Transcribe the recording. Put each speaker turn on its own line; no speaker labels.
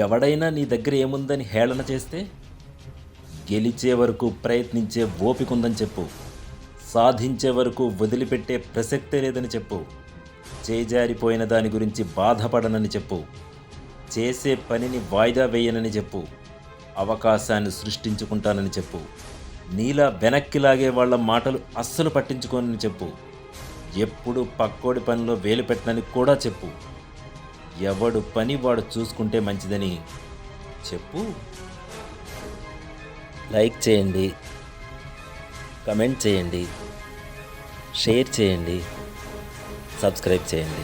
ఎవడైనా నీ దగ్గర ఏముందని హేళన చేస్తే గెలిచే వరకు ప్రయత్నించే ఓపికందని చెప్పు. సాధించే వరకు వదిలిపెట్టే ప్రసక్తే లేదని చెప్పు. చేజారిపోయిన దాని గురించి బాధపడనని చెప్పు. చేసే పనిని వాయిదా వేయనని చెప్పు. అవకాశాన్ని సృష్టించుకుంటానని చెప్పు. నీలా వెనక్కి లాగే వాళ్ళ మాటలు అస్సలు పట్టించుకోనని చెప్పు. ఎప్పుడు పక్కోడి పనిలో వేలు పెట్టనని కూడా చెప్పు. ఎవడు పని వాడు చూసుకుంటే మంచిదని చెప్పు. లైక్ చేయండి, కమెంట్ చేయండి, షేర్ చేయండి, సబ్స్క్రైబ్ చేయండి.